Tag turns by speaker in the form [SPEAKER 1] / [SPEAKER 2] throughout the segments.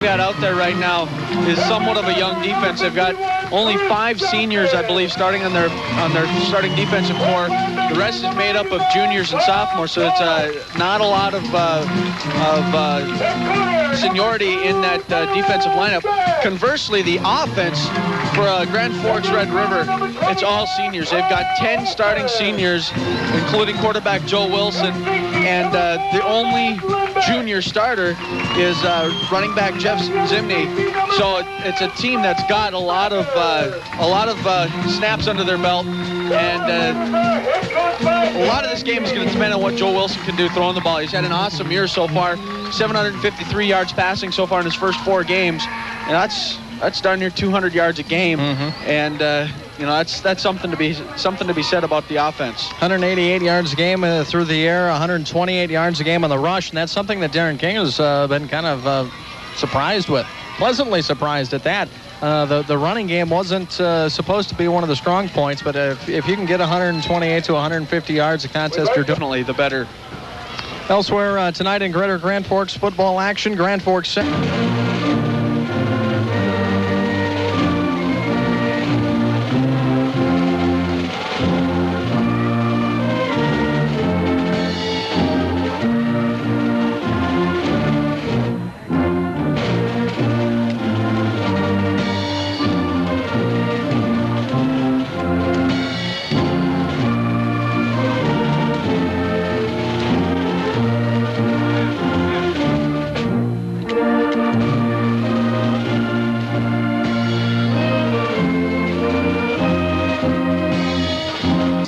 [SPEAKER 1] got out there right now is somewhat of a young defense. They've got only 5 seniors, I believe, starting on their starting defensive core. The rest is made up of juniors and sophomores, so it's not a lot of seniority in that defensive lineup. Conversely, the offense for Grand Forks Red River, it's all seniors. They've got 10 starting seniors, including quarterback Joe Wilson, and the only junior starter is running back Jeff Zimney. So it's a team that's got a lot of snaps under their belt, and a lot of this game is going to depend on what Joe Wilson can do throwing the ball. He's had an awesome year so far, 753 yards passing so far in his first 4 games, and that's darn near 200 yards a game. And that's something to be said about the offense.
[SPEAKER 2] 188 yards a game through the air, 128 yards a game on the rush, and that's something that Darren King has been kind of surprised with, pleasantly surprised at that. The running game wasn't supposed to be one of the strong points, but if you can get 128 to 150 yards a contest, you're
[SPEAKER 1] definitely the better.
[SPEAKER 2] Elsewhere tonight in Greater Grand Forks football action, Grand Forks.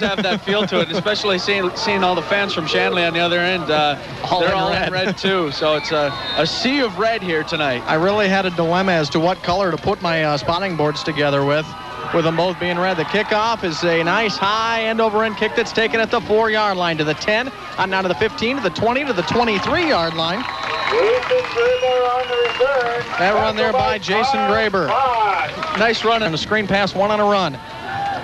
[SPEAKER 1] Have that feel to it, especially seeing all the fans from Shanley on the other end. They're all in red too, so it's a sea of red here tonight.
[SPEAKER 2] I really had a dilemma as to what color to put my spotting boards together with them both being red. The kickoff is a nice high end-over-end kick that's taken at the 4-yard line to the 10, on down to the 15, to the 20, to the 23-yard line. That run there by Jason Graber. Nice run and a screen pass, 1 on a run.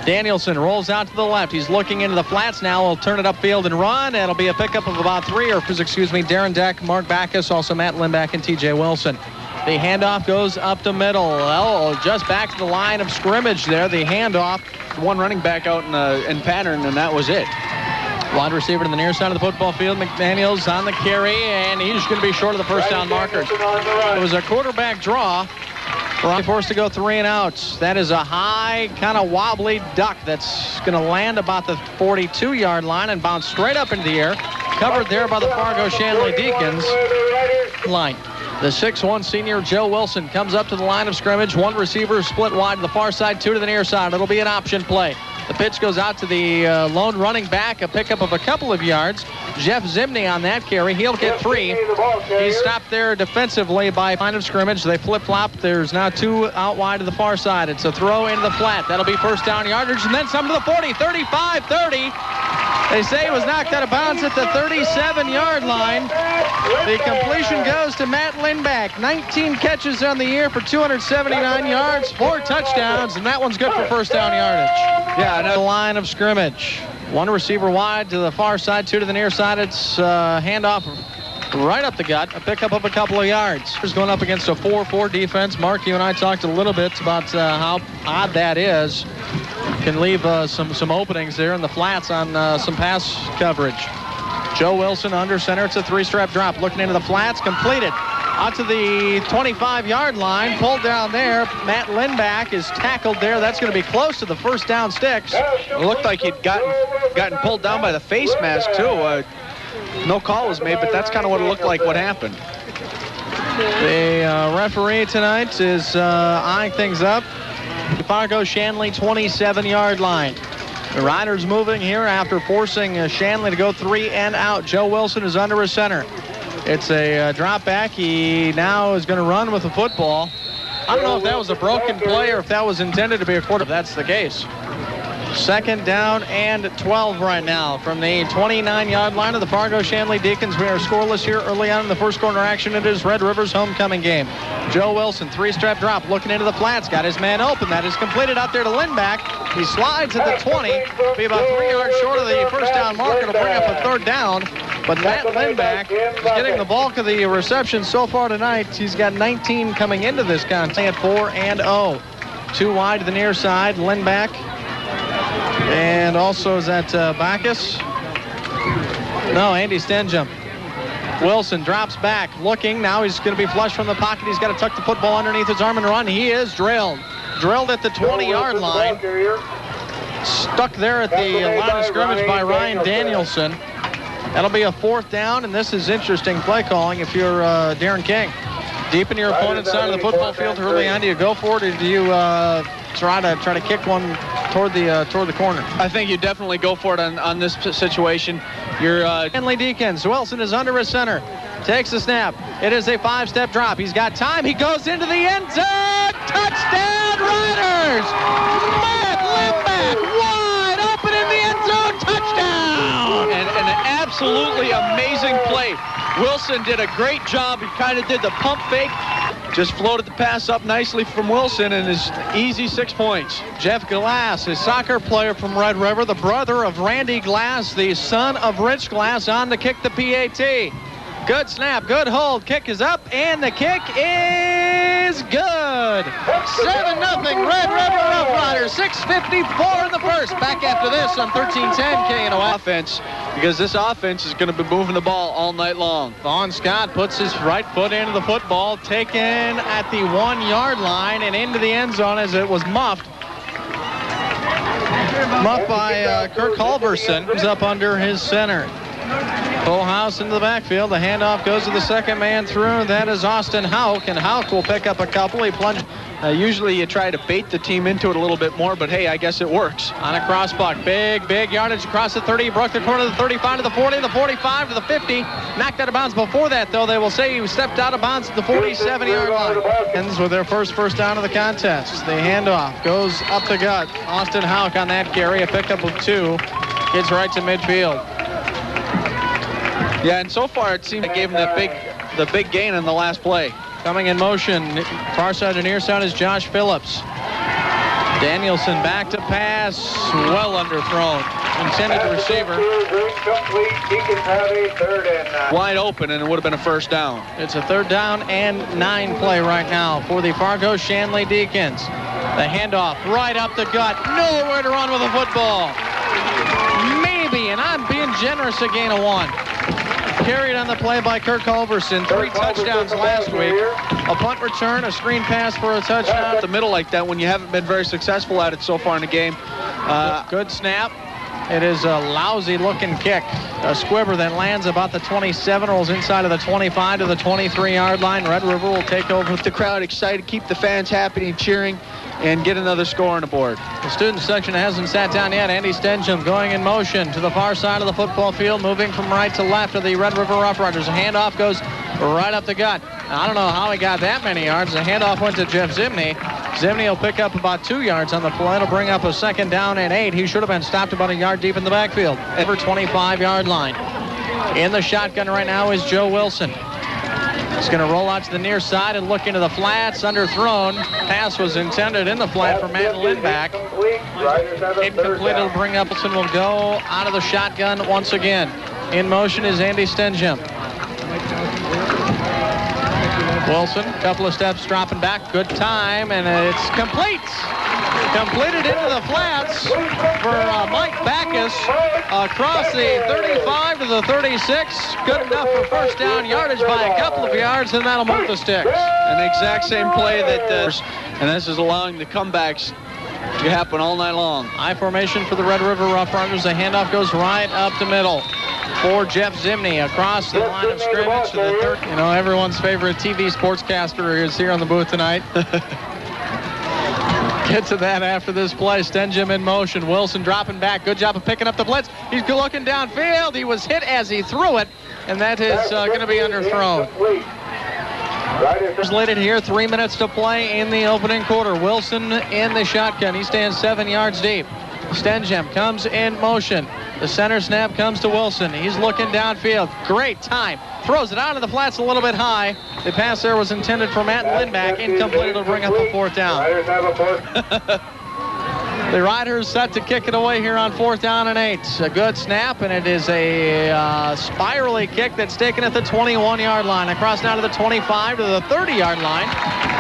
[SPEAKER 2] Danielson rolls out to the left. He's looking into the flats now. He'll turn it upfield and run. It'll be a pickup of about 3, or Darren Deck, Mark Backus, also Matt Lindback, and TJ Wilson. The handoff goes up the middle. Well, just back to the line of scrimmage there. The handoff.
[SPEAKER 1] One running back out in pattern, and that was it.
[SPEAKER 2] Wide receiver to the near side of the football field. McDaniels on the carry, and he's going to be short of the first down markers. It was a quarterback draw. Forced to go 3 and out. That is a high, kind of wobbly duck that's going to land about the 42-yard line and bounce straight up into the air. Covered there by the Fargo Shanley Deacons line. The 6'1 senior Joe Wilson comes up to the line of scrimmage. 1 receiver split wide to the far side, 2 to the near side. It'll be an option play. The pitch goes out to the lone running back, a pickup of a couple of yards. Jeff Zimney on that carry. He'll get 3. He's stopped there defensively by line of scrimmage. They flip-flop. There's now 2 out wide to the far side. It's a throw into the flat. That'll be first down yardage, and then some to the 40, 35, 30. They say he was knocked out of bounds at the 37-yard line. The completion goes to Matt Lindback. 19 catches on the year for 279 yards, 4 touchdowns, and that one's good for first down yardage. Yeah, the line of scrimmage. 1 receiver wide to the far side, 2 to the near side. It's handoff right up the gut, a pickup of a couple of yards. He's going up against a 4-4 defense. Mark, you and I talked a little bit about how odd that is. Can leave some openings there in the flats on some pass coverage. Joe Wilson under center. It's a 3-step drop. Looking into the flats, completed. Out to the 25-yard line, pulled down there. Matt Lindback is tackled there. That's going to be close to the first down sticks.
[SPEAKER 1] It looked like he'd gotten pulled down by the face mask, too. No call was made, but that's kind of what it looked like what happened.
[SPEAKER 2] The referee tonight is eyeing things up. The Fargo Shanley 27-yard line. The Riders moving here after forcing Shanley to go 3 and out. Joe Wilson is under his center. It's a drop back. He now is going to run with the football. I don't know if that was a broken play or if that was intended to be a quarter. That's the case. Second down and 12 right now from the 29-yard line of the Fargo Shanley Deacons. We are scoreless here early on in the first quarter action. It is Red River's homecoming game. Joe Wilson, 3-step drop, looking into the flats, got his man open. That is completed out there to Lindback. He slides at the 20, be about 3 yards short of the first down marker to bring up a third down. But Matt Lindback is getting the bulk of the receptions so far tonight. He's got 19 coming into this contest at 4-0. 2 wide to the near side, Lindback. And also is that Bacchus? No, Andy Stenjum. Wilson drops back, looking. Now he's going to be flush from the pocket. He's got to tuck the football underneath his arm and run. He is drilled. Drilled at the 20-yard line. Stuck there at the line of scrimmage by Ryan Danielson. That'll be a 4th down, and this is interesting play calling if you're Darren King. Deep in your opponent's side of the football field early on, do you go for it, or do you try to kick one toward the corner?
[SPEAKER 1] I think you definitely go for it on this situation. You're
[SPEAKER 2] Shanley Deacons. Wilson is under his center. Takes the snap. It is a 5-step drop. He's got time. He goes into the end zone. Touchdown, Riders! Matt Lindback wide open in the end zone. Touchdown!
[SPEAKER 1] And an absolutely amazing play. Wilson did a great job. He kind of did the pump fake. Just floated the pass up nicely from Wilson, and is easy 6 points.
[SPEAKER 2] Jeff Glass, a soccer player from Red River, the brother of Randy Glass, the son of Rich Glass, on to kick the PAT. Good snap, good hold. Kick is up, and the kick is good. 7-0 Red River Rough Riders. 6:54 in the first. Back after this on 13-10 KNOS.
[SPEAKER 1] Offense, because this offense is going to be moving the ball all night long.
[SPEAKER 2] Vaughn Scott puts his right foot into the football, taken at the 1-yard line and into the end zone as it was muffed. Muffed by Kirk Halverson. Comes up under his center. Full house into the backfield. The handoff goes to the second man through. That is Austin Houck, and Houck will pick up a couple. He plunged.
[SPEAKER 1] Usually you try to bait the team into it a little bit more, but hey, I guess it works.
[SPEAKER 2] On a crossbuck, big yardage across the 30. He broke the corner of the 35 to the 40, the 45 to the 50. Knocked out of bounds before that, though. They will say he stepped out of bounds at the 47-yard line. Ends with their first down of the contest. The handoff goes up the gut. Austin Houck on that carry, a pickup of 2. Gets right to midfield.
[SPEAKER 1] Yeah, and so far it seemed like gave him the big gain on the last play.
[SPEAKER 2] Coming in motion, far side to near side is Josh Phillips. Danielson back to pass, well underthrown. Intended receiver.
[SPEAKER 1] Wide open, and it would have been a 1st down.
[SPEAKER 2] It's a 3rd down and 9 play right now for the Fargo Shanley Deacons. The handoff right up the gut. Nowhere to run with the football. Maybe, and I'm being generous, a gain of 1. Carried on the play by Kirk Halverson. 3 touchdowns last week. A punt return, a screen pass for a touchdown.
[SPEAKER 1] The middle like that when you haven't been very successful at it so far in the game.
[SPEAKER 2] Good snap. It is a lousy-looking kick. A squibber that lands about the 27, rolls inside of the 25 to the 23-yard line. Red River will take over with
[SPEAKER 1] the crowd excited, keep the fans happy and cheering, and get another score on the board.
[SPEAKER 2] The student section hasn't sat down yet. Andy Stenjum going in motion to the far side of the football field, moving from right to left of the Red River Rough Riders. A handoff goes right up the gut. I don't know how he got that many yards. The handoff went to Jeff Zimney. Zimney will pick up about 2 yards on the play. It'll bring up a 2nd down and 8. He should have been stopped about a yard deep in the backfield. Over 25-yard line. In the shotgun right now is Joe Wilson. He's going to roll out to the near side and look into the flats. Underthrown. Pass was intended in the flat for Matt Lindback. Incomplete. It'll bring up. Wilson will go out of the shotgun once again. In motion is Andy Stenjum. Wilson, a couple of steps, dropping back. Good time, and it's complete. Completed into the flats for Mike Bacchus across the 35 to the 36. Good enough for 1st down yardage by a couple of yards, and that'll move the sticks.
[SPEAKER 1] An exact same play that, and this is allowing the comebacks to happen all night long.
[SPEAKER 2] I formation for the Red River Rough Riders. The handoff goes right up the middle for Jeff Zimney across the line of scrimmage to the 3rd. You know, everyone's favorite TV sportscaster is here on the booth tonight. Get to that after this play. Stenjum in motion. Wilson dropping back. Good job of picking up the blitz. He's looking downfield. He was hit as he threw it, and that is going to be underthrown. Slated here, 3 minutes to play in the opening quarter. Wilson in the shotgun. He stands 7 yards deep. Stenjum comes in motion. The center snap comes to Wilson. He's looking downfield. Great time. Throws it out of the flats a little bit high. The pass there was intended for Matt Lindback. Incomplete. It'll bring up a 4th down. The Riders set to kick it away here on 4th down and 8. A good snap, and it is a spirally kick that's taken at the 21-yard line. Across now to the 25 to the 30-yard line.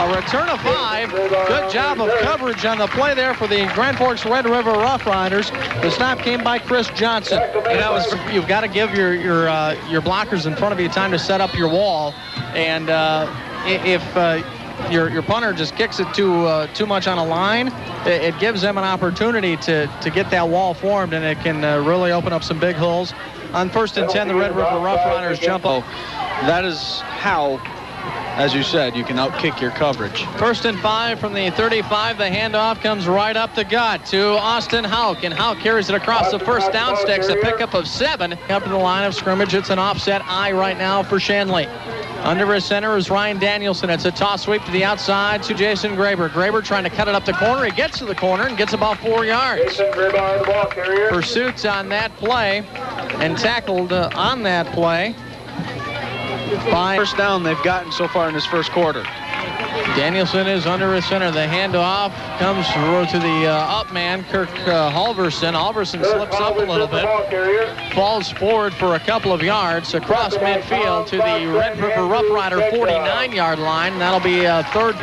[SPEAKER 2] A return of 5. Good job of coverage on the play there for the Grand Forks Red River Rough Riders. The snap came by Chris Johnson. You've got to give your blockers in front of you time to set up your wall, and if your punter just kicks it too much on a line, it gives them an opportunity to get that wall formed, and it can really open up some big holes. On 1st and 10, the Red River Rough Riders jump up.
[SPEAKER 1] That is how, as you said, you can outkick your coverage.
[SPEAKER 2] 1st and 5 from the 35. The handoff comes right up the gut to Austin Hauk, and Hauk carries it across the 1st down sticks, a pickup of 7. Up to the line of scrimmage. It's an offset I right now for Shanley. Under his center is Ryan Danielson. It's a toss sweep to the outside to Jason Graber. Graber trying to cut it up the corner. He gets to the corner and gets about 4 yards. Pursuits on that play and tackled on that play. By
[SPEAKER 1] 1st down they've gotten so far in this first quarter.
[SPEAKER 2] Danielson is under his center. The handoff comes to the up man, Kirk Halverson. Halverson slips up a little bit, falls forward for a couple of yards across midfield to the Red River Rough Rider 49-yard line. That'll be a 3rd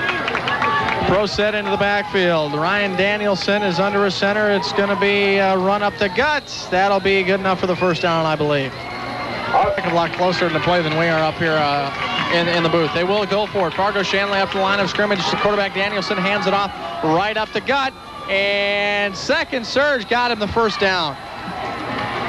[SPEAKER 2] pro set into the backfield. Ryan Danielson is under his center. It's going to be a run up the gut. That'll be good enough for the 1st down, I believe. A lot closer to the play than we are up here in the booth. They will go for it. Fargo Shanley up to the line of scrimmage. The quarterback Danielson hands it off right up the gut. And second surge got him the 1st down.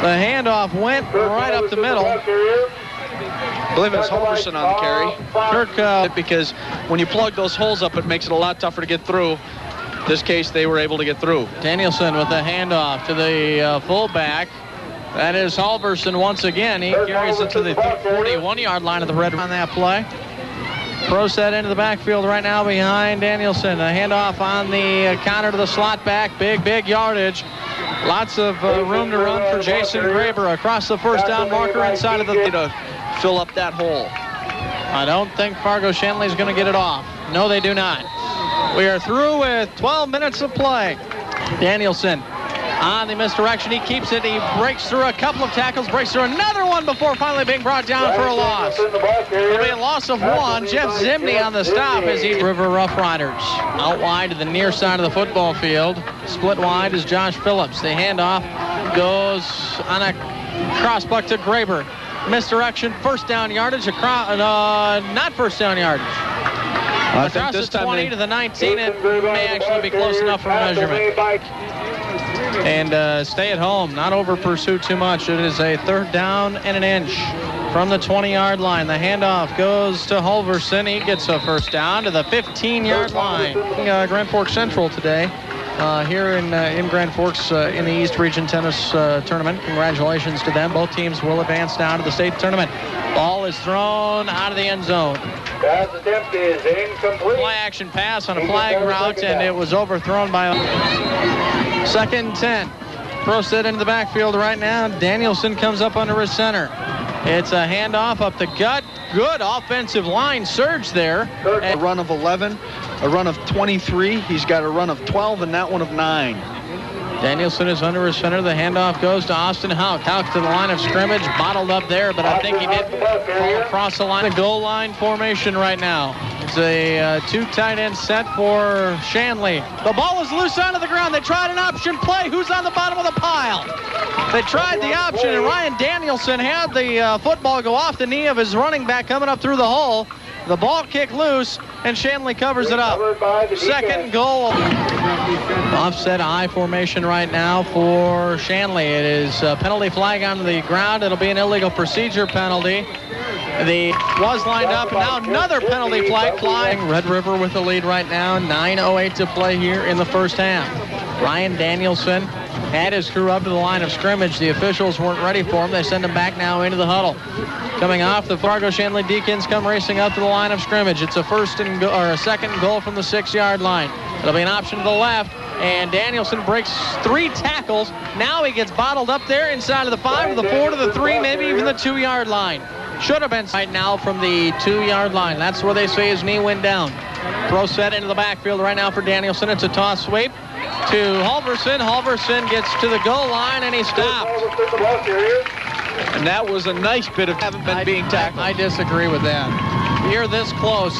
[SPEAKER 2] The handoff went right up the middle.
[SPEAKER 1] I believe it's Halverson on the carry. Kirk, because when you plug those holes up, it makes it a lot tougher to get through. In this case, they were able to get through.
[SPEAKER 2] Danielson with the handoff to the fullback. That is Halverson once again. He carries it to the 41-yard line of the Red on that play. Pro set into the backfield right now behind Danielson. A handoff on the counter to the slot back. Big yardage. Lots of room to run for Jason Graber across the 1st down marker inside of the
[SPEAKER 1] to fill up that hole.
[SPEAKER 2] I don't think Fargo Shanley is going to get it off. No, they do not. We are through with 12 minutes of play. Danielson on the misdirection. He keeps it. He breaks through a couple of tackles, breaks through another one before finally being brought down for a loss. It'll be a loss of 1. Jeff Zimney on the stop as he River Rough Riders. Out wide to the near side of the football field. Split wide is Josh Phillips. The handoff goes on a crossbuck to Graber. Misdirection, 1st down yardage. Not 1st down yardage.
[SPEAKER 1] I think
[SPEAKER 2] across
[SPEAKER 1] this
[SPEAKER 2] the
[SPEAKER 1] time
[SPEAKER 2] 20 to the 19, it may actually be close enough for measurement. And stay at home, not over pursue too much. It is a 3rd down and an inch from the 20-yard line. The handoff goes to Halverson. He gets a 1st down to the 15-yard line. Grand Forks Central today here in Grand Forks in the East Region Tennis Tournament. Congratulations to them. Both teams will advance down to the state tournament. Ball is thrown out of the end zone.
[SPEAKER 3] Pass attempt is incomplete.
[SPEAKER 2] Play action pass on a flag route, and it was overthrown by 2nd and 10. Pro set into the backfield right now. Danielson comes up under his center. It's a handoff up the gut. Good offensive line surge there.
[SPEAKER 1] A run of 11, a run of 23. He's got a run of 12 and that one of 9.
[SPEAKER 2] Danielson is under his center. The handoff goes to Austin Hauk. Hauk to the line of scrimmage, bottled up there, but I think he did fall across the line. The goal line formation right now. It's a 2 tight end set for Shanley. The ball is loose onto the ground. They tried an option play. Who's on the bottom of the pile? They tried the option, and Ryan Danielson had the football go off the knee of his running back coming up through the hole. The ball kicked loose, and Shanley covers it up. 2nd goal. Offset I formation right now for Shanley. It is a penalty flag on the ground. It'll be an illegal procedure penalty. The was lined up, and now another penalty flag flying. Red River with the lead right now. 9:08 to play here in the 1st half. Ryan Danielson had his crew up to the line of scrimmage. The officials weren't ready for him. They send him back now into the huddle. Coming off, the Fargo Shanley Deacons come racing up to the line of scrimmage. It's a 2nd goal from the 6-yard line. It'll be an option to the left, and Danielson breaks 3 tackles. Now he gets bottled up there inside of the 5 to the 4 to the 3, maybe even the 2-yard line. Should have been right now from the 2-yard line. That's where they say his knee went down. Throw set into the backfield right now for Danielson. It's a toss sweep to Halverson. Halverson gets to the goal line, and he stopped.
[SPEAKER 1] And that was a nice bit of haven't been being tackled.
[SPEAKER 2] I disagree with that. You're this close.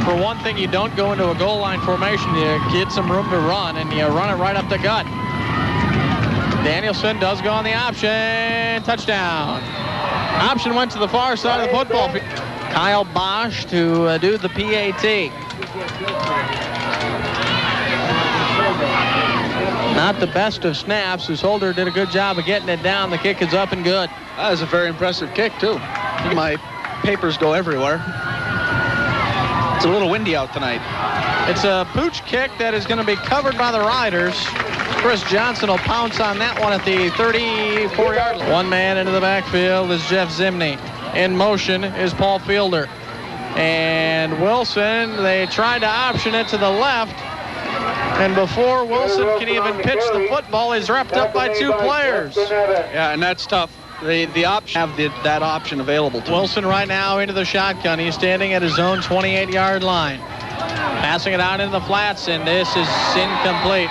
[SPEAKER 2] For one thing, you don't go into a goal line formation. You get some room to run, and you run it right up the gut. Danielson does go on the option. Touchdown. Option went to the far side of the football field. Kyle Bosch to do the PAT. Not the best of snaps. His holder did a good job of getting it down. The kick is up and good.
[SPEAKER 1] That was a very impressive kick, too. My papers go everywhere. It's a little windy out tonight.
[SPEAKER 2] It's a pooch kick that is going to be covered by the Riders. Chris Johnson will pounce on that one at the 34-yard line. One man into the backfield is Jeff Zimney. In motion is Paul Fielder. And Wilson, they tried to option it to the left. And before Wilson can even pitch the football, he's wrapped up by two players.
[SPEAKER 1] Yeah, and that's tough. The option have that option available to
[SPEAKER 2] Wilson right now into the shotgun. He's standing at his own 28-yard line. Passing it out into the flats, and this is incomplete.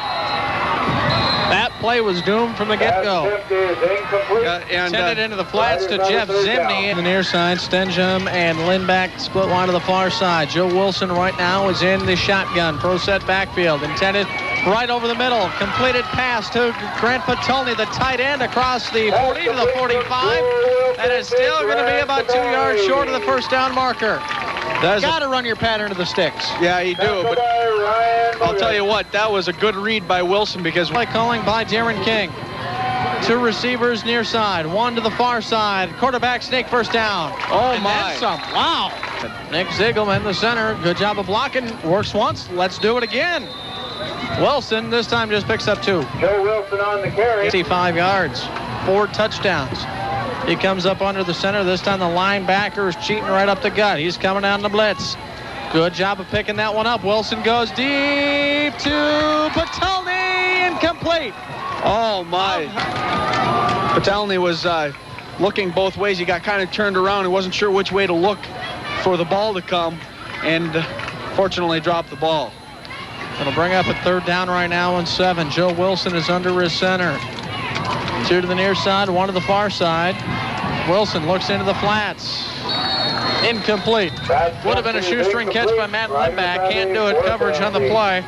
[SPEAKER 2] That play was doomed from the get-go. Intended into the flats to Jeff Zimney. In the near side, Stenjum and Lindback split wide to the far side. Joe Wilson right now is in the shotgun. Pro set backfield. Intended right over the middle. Completed pass to Grant Patulny, the tight end, across the 40 to the 45. That is still going to be about 2 yards short of the first down marker. Got to run your pattern to the sticks.
[SPEAKER 1] Yeah, you do, but I'll tell you what, that was a good read by Wilson because...
[SPEAKER 2] Play calling by Darren King. Two receivers near side, one to the far side. Quarterback sneak first down.
[SPEAKER 1] Oh,
[SPEAKER 2] and
[SPEAKER 1] my.
[SPEAKER 2] That's some. Wow. Nick Ziegelman, the center. Good job of blocking. Works once. Let's do it again. Wilson this time just picks up two.
[SPEAKER 3] Joe Wilson on the carry.
[SPEAKER 2] 55 yards, 4 touchdowns. He comes up under the center. This time the linebacker is cheating right up the gut. He's coming down the blitz. Good job of picking that one up. Wilson goes deep to Patulny. Incomplete.
[SPEAKER 1] Oh, my. Patulny was looking both ways. He got kind of turned around. He wasn't sure which way to look for the ball to come, and fortunately dropped the ball.
[SPEAKER 2] It'll bring up a third down right now and 7. Joe Wilson is under his center. 2 to the near side, 1 to the far side. Wilson looks into the flats. Incomplete. Would have been a shoestring catch by Matt Lindback. Can't do it. Coverage on the play.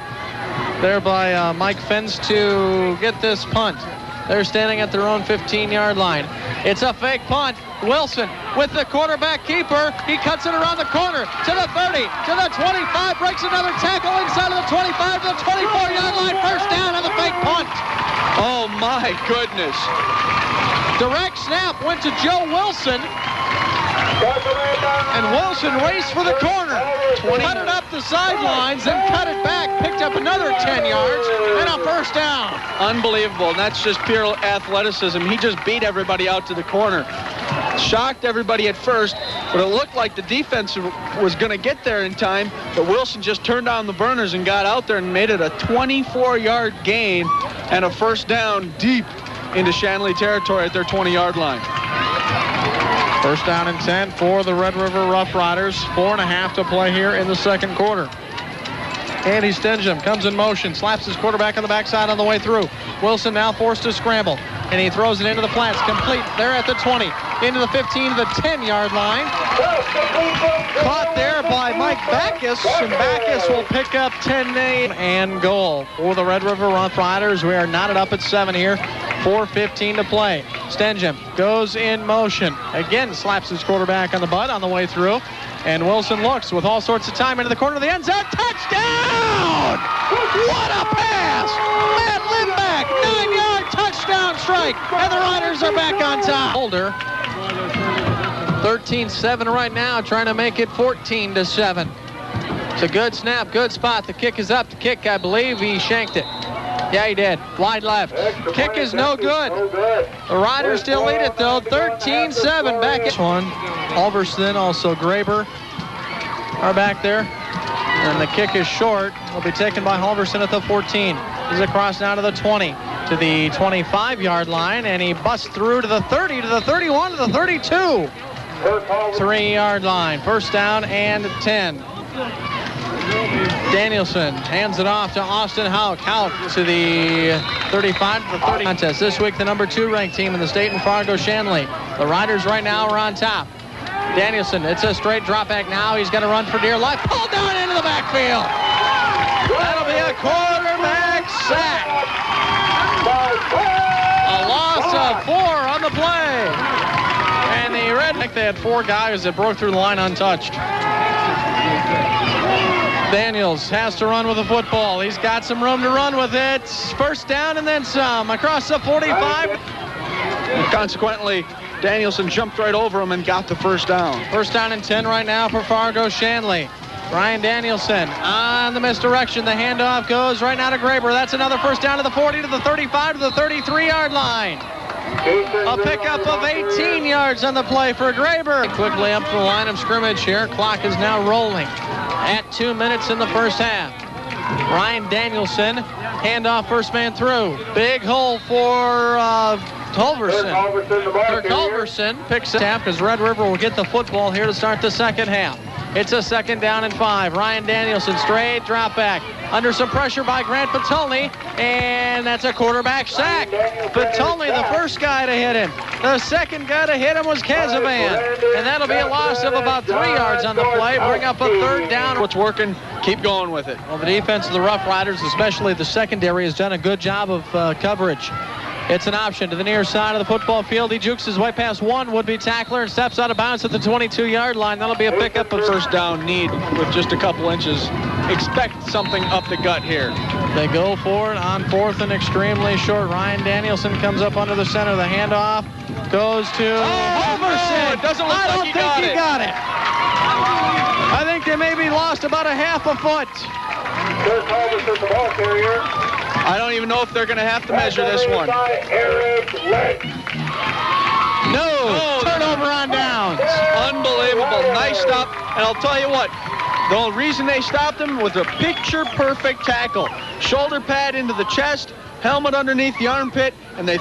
[SPEAKER 2] There by Mike Fens to get this punt. They're standing at their own 15-yard line. It's a fake punt. Wilson with the quarterback keeper. He cuts it around the corner to the 30, to the 25, breaks another tackle inside of the 25 to the 24-yard line. First down on the fake punt.
[SPEAKER 1] Oh, my goodness.
[SPEAKER 2] Direct snap went to Joe Wilson. And Wilson raced for the corner. Cut it up the sidelines, then cut it back. Picked up another 10 yards and a first down.
[SPEAKER 1] Unbelievable. And that's just pure athleticism. He just beat everybody out to the corner. Shocked everybody at first, but it looked like the defense was going to get there in time. But Wilson just turned on the burners and got out there and made it a 24-yard gain and a first down deep into Shanley territory at their 20-yard line.
[SPEAKER 2] First down and 10 for the Red River Rough Riders. 4.5 to play here in the second quarter. Andy Stenjum comes in motion, slaps his quarterback on the backside on the way through. Wilson now forced to scramble, and he throws it into the flats. Complete there at the 20, into the 15 to the 10-yard line. Caught there by Mike Backus, and Backus will pick up 10 and goal for the Red River Rough Riders. We are knotted up at 7 here. 4:15 to play. Stenjum goes in motion. Again, slaps his quarterback on the butt on the way through. And Wilson looks with all sorts of time into the corner of the end zone. Touchdown! What a pass! Matt Lindback, 9-yard touchdown strike. And the Riders are back on top. Holder, 13-7 right now, trying to make it 14-7. It's a good snap, good spot. The kick is up. The kick, I believe, he shanked it. Yeah, he did. Wide left. Kick is no good. The Riders still lead it, though. 13-7 back at one. Halverson, also Graber are back there. And the kick is short. Will be taken by Halverson at the 14. He's across now to the 20, to the 25-yard line, and he busts through to the 30, to the 31, to the 32. 3-yard line. First down and 10. Danielson hands it off to Austin Hauk. Hauk to the 35 to the 30 contest. This week, the number 2 ranked team in the state in Fargo Shanley. The Riders right now are on top. Danielson, it's a straight drop back now. He's going to run for dear life. Pulled down into the backfield. That'll be a quarterback sack. A loss of 4 on the play. And the Redneck, they had 4 guys that broke through the line untouched. Daniels has to run with the football. He's got some room to run with it. First down and then some. Across the 45.
[SPEAKER 1] And consequently, Danielson jumped right over him and got the first down.
[SPEAKER 2] First down and 10 right now for Fargo Shanley. Ryan Danielson on the misdirection. The handoff goes right now to Graber. That's another first down to the 40, to the 35, to the 33-yard line. A pickup of 18 yards on the play for Graber. Quickly up to the line of scrimmage here. Clock is now rolling at 2 minutes in the first half. Ryan Danielson, handoff, first man through. Big hole for Culverson. Kirk Culverson picks it up because Red River will get the football here to start the second half. It's a second down and 5. Ryan Danielson, straight drop back. Under some pressure by Grant Patulny, and that's a quarterback sack. Patulny, the first guy to hit him. The second guy to hit him was Kazavan, and that'll be a loss of about 3 yards on the play. Bring up a third down.
[SPEAKER 1] What's working, keep going with it.
[SPEAKER 2] Well, the defense of the Rough Riders, especially the secondary, has done a good job of coverage. It's an option to the near side of the football field. He jukes his way past one would-be tackler and steps out of bounds at the 22-yard line. That'll be a pickup of
[SPEAKER 1] first down need with just a couple inches. Expect something up the gut here.
[SPEAKER 2] They go for it on 4th and extremely short. Ryan Danielson comes up under the center. The handoff goes to Culverson.
[SPEAKER 1] It doesn't look like he got it.
[SPEAKER 2] I think they maybe lost about a half a foot.
[SPEAKER 3] Kirk Culverson, the ball carrier.
[SPEAKER 1] I don't even know if they're going to have to measure this one.
[SPEAKER 2] No, turnover on downs.
[SPEAKER 1] Unbelievable. Nice stop. And I'll tell you what, the reason they stopped him was a picture-perfect tackle. Shoulder pad into the chest, helmet underneath the armpit, and they...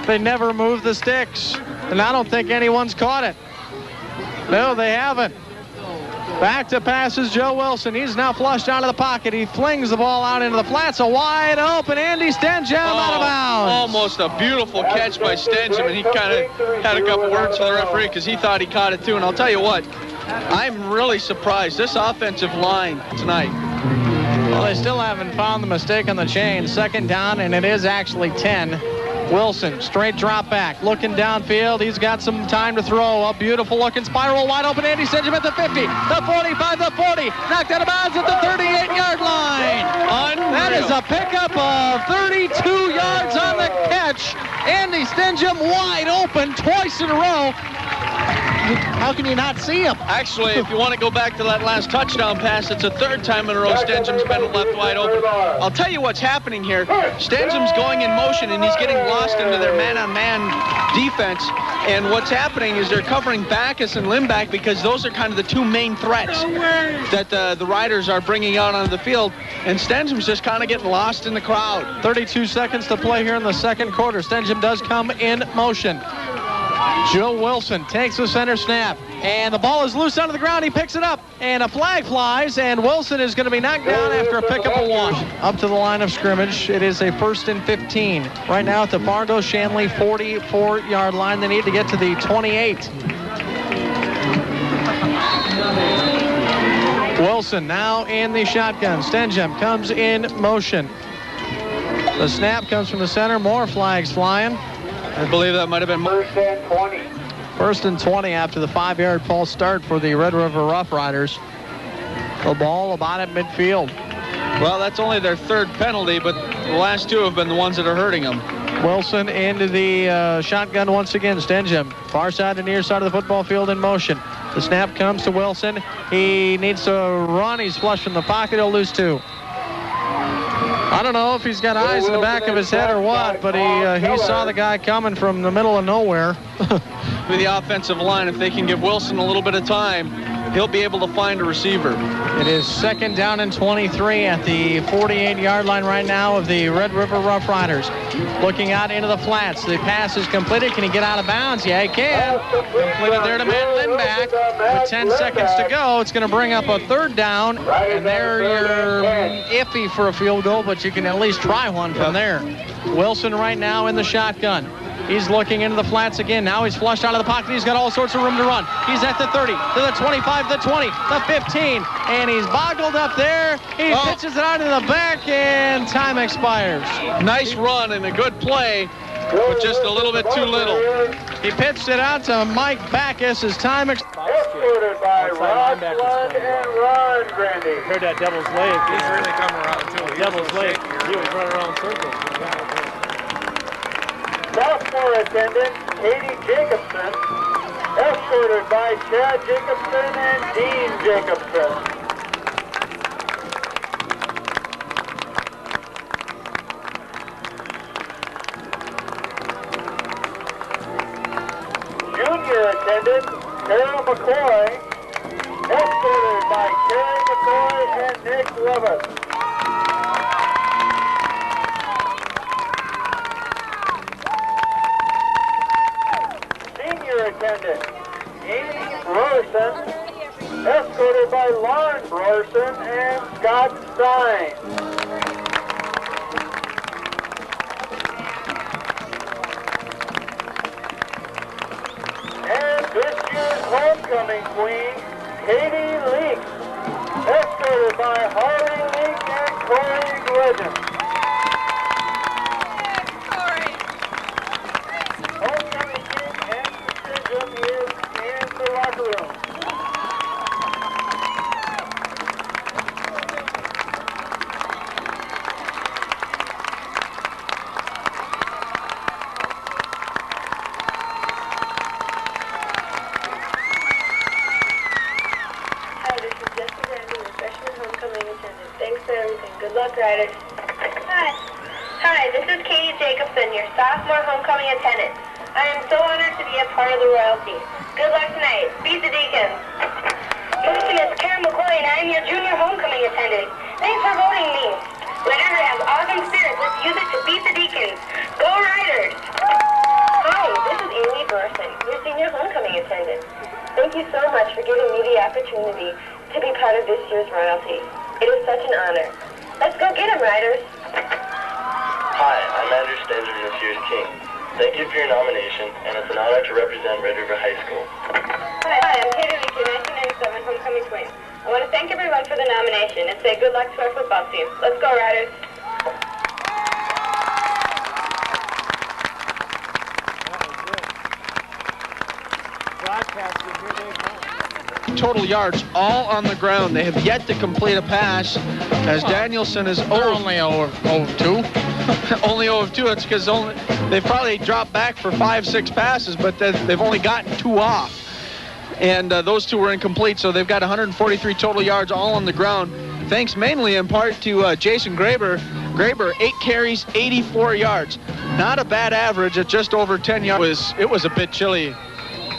[SPEAKER 2] They never move the sticks. And I don't think anyone's caught it. No, they haven't. Back to passes Joe Wilson. He's now flushed out of the pocket. He flings the ball out into the flats. A wide open Andy Stenjum out of bounds.
[SPEAKER 1] Almost a beautiful catch by Stenjum, and he kind of had a couple words for the referee because he thought he caught it too. And I'll tell you what, I'm really surprised. This offensive line tonight.
[SPEAKER 2] Well, they still haven't found the mistake on the chain. Second down, and it is actually 10. Wilson, straight drop back, looking downfield. He's got some time to throw. A beautiful looking spiral, wide open. Andy Stenjum at the 50, the 45, the 40. Knocked out of bounds at the 38-yard line. That is a pickup of 32 yards on the catch. Andy Stenjum wide open twice in a row. How can you not see him?
[SPEAKER 1] Actually, if you want to go back to that last touchdown pass, it's a third time in a row Stenjum's been left wide open. I'll tell you what's happening here. Stenjum's going in motion, and he's getting lost into their man-on-man defense. And what's happening is they're covering Backus and Limback because those are kind of the two main threats that the Riders are bringing out onto the field. And Stenjum's just kind of getting lost in the crowd.
[SPEAKER 2] 32 seconds to play here in the second quarter. Stenjum does come in motion. Joe Wilson takes the center snap, and the ball is loose onto the ground. He picks it up, and a flag flies, and Wilson is going to be knocked down after a pickup of 1. Up to the line of scrimmage. It is a 1st and 15. Right now at the Fargo Shanley 44-yard line. They need to get to the 28. Wilson now in the shotgun. Stenjum comes in motion. The snap comes from the center. More flags flying.
[SPEAKER 1] I believe that might have been...
[SPEAKER 3] First and 20.
[SPEAKER 2] 1st and 20 after the 5-yard false start for the Red River Rough Riders. The ball about at midfield.
[SPEAKER 1] Well, that's only their 3rd penalty, but the last 2 have been the ones that are hurting them.
[SPEAKER 2] Wilson into the shotgun once again. Stenjum, far side and near side of the football field in motion. The snap comes to Wilson. He needs to run. He's flush from the pocket. He'll lose 2. I don't know if he's got eyes in the back of his head or what, but he saw the guy coming from the middle of nowhere.
[SPEAKER 1] With the offensive line, if they can give Wilson a little bit of time, he'll be able to find a receiver.
[SPEAKER 2] It is 2nd down and 23 at the 48-yard line right now of the Red River Rough Riders. Looking out into the flats. The pass is completed. Can he get out of bounds? Yeah, he can. Completed there to Matt Lindback. With 10 seconds to go, it's going to bring up a 3rd down. And there you're iffy for a field goal, but you can at least try one from there. Wilson right now in the shotgun. He's looking into the flats again. Now he's flushed out of the pocket. He's got all sorts of room to run. He's at the 30, to the 25, the 20, the 15, and he's boggled up there. He pitches it out in the back, and time expires.
[SPEAKER 1] Nice run and a good play, but just a little bit too little.
[SPEAKER 2] He pitched it out to Mike Backus as time expires.
[SPEAKER 3] Escorted by Rod Flood and Ron Grandy.
[SPEAKER 4] Heard that Devil's Lake. He's really coming around, too. Devil's Lake. He was running around circles.
[SPEAKER 3] Sophomore attendant, Katie Jacobson, escorted by Chad Jacobson and Dean Jacobson. Junior attendant, Carol McCoy, escorted by Terry McCoy and Nick Levis. Attendant, Amy Brorson, escorted by Lauren Brorson and Scott Stein. And this year's homecoming queen, Katie Leek, escorted by Harley Leek and Corey Legend.
[SPEAKER 5] Hi, this is Katie Jacobson, your sophomore homecoming attendant. I am so honored to be a part of the royalty. Good luck tonight. Beat the Deacons. My name is Karen McCoy, and I am your junior homecoming attendant. Thanks for voting me. Red River has awesome spirit. Let's use it to beat the Deacons. Go Riders! Hi, this is Amy Burson, your senior homecoming attendant. Thank you so much for giving me the opportunity to be part of this year's royalty. It is such an honor. Let's go get 'em, Riders.
[SPEAKER 6] Hi, I'm Andrew Stenger, this year's King. Thank you for your nomination, and it's an honor to represent Red River High School.
[SPEAKER 5] Hi, I'm Katie Leach, your 1997 homecoming queen. I want to thank everyone for the nomination and say good luck to our football team. Let's go, Riders.
[SPEAKER 1] Total yards all on the ground. They have yet to complete a pass as Danielson is
[SPEAKER 2] only 0 of 2.
[SPEAKER 1] Only 0 of 2. It's because they've probably dropped back for 5-6 passes, but they've only gotten 2 off. And those 2 were incomplete, so they've got 143 total yards all on the ground, thanks mainly in part to Jason Graber. Graber, 8 carries, 84 yards. Not a bad average at just over 10 yards. It was a bit chilly.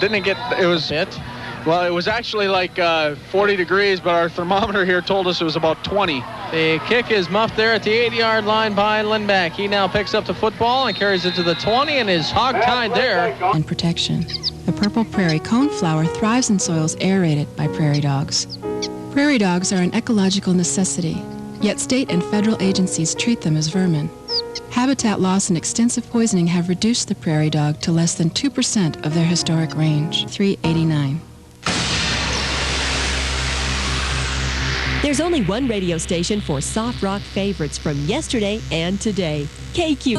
[SPEAKER 1] Didn't it get, it was, well, it was actually like 40 degrees, but our thermometer here told us it was about 20.
[SPEAKER 2] The kick is muffed there at the 8-yard line by Lindback. He now picks up the football and carries it to the 20 and is hog-tied there.
[SPEAKER 7] And protection. The purple prairie coneflower thrives in soils aerated by prairie dogs. Prairie dogs are an ecological necessity, yet state and federal agencies treat them as vermin. Habitat loss and extensive poisoning have reduced the prairie dog to less than 2% of their historic range. 389.
[SPEAKER 8] There's only one radio station for soft rock favorites from yesterday and today. KQ.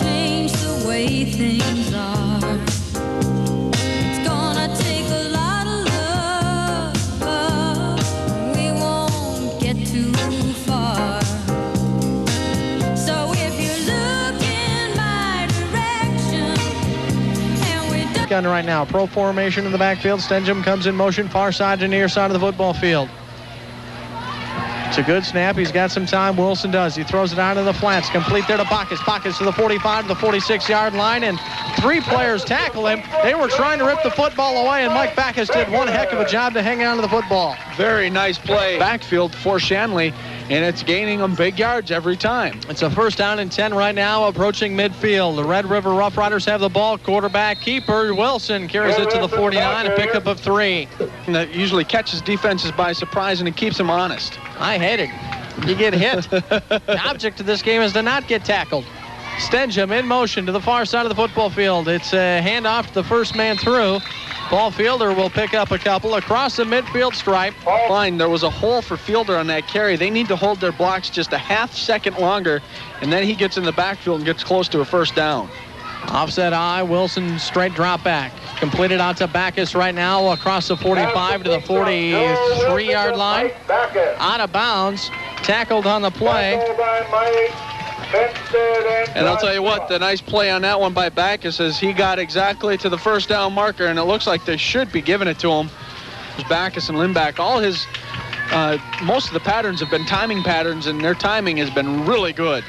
[SPEAKER 9] Change the way things are. It's gonna take a lot of love. We won't get too far. So if you look in my direction and we don't.
[SPEAKER 2] Gun right now. Pro formation in the backfield. Stenjum comes in motion far side to near side of the football field. It's a good snap. He's got some time. Wilson does. He throws it out in the flats. Complete there to Bacchus. Bacchus to the 45, to the 46-yard line, and 3 players tackle him. They were trying to rip the football away, and Mike Backus did one heck of a job to hang on to the football.
[SPEAKER 1] Very nice play. Backfield for Shanley, and it's gaining them big yards every time.
[SPEAKER 2] It's a first down and 10 right now, approaching midfield. The Red River Rough Riders have the ball. Quarterback keeper Wilson carries it to the 49, a pickup of 3.
[SPEAKER 1] And that usually catches defenses by surprise, and it keeps them honest.
[SPEAKER 2] I hate it. You get hit. The object of this game is to not get tackled. Stenjum in motion to the far side of the football field. It's a handoff to the first man through. Ball Fielder will pick up a couple across the midfield stripe.
[SPEAKER 1] Fine, there was a hole for Fielder on that carry. They need to hold their blocks just a half second longer, and then he gets in the backfield and gets close to a first down.
[SPEAKER 2] Offset eye, Wilson straight drop back. Completed out to Backus right now across the 45 to the 43-yard line. Out of bounds, tackled on the play.
[SPEAKER 1] And I'll tell you what, the nice play on that one by Backus is he got exactly to the first down marker, and it looks like they should be giving it to him. There's Backus and Lindback. All his, most of the patterns have been timing patterns, and their timing has been really good.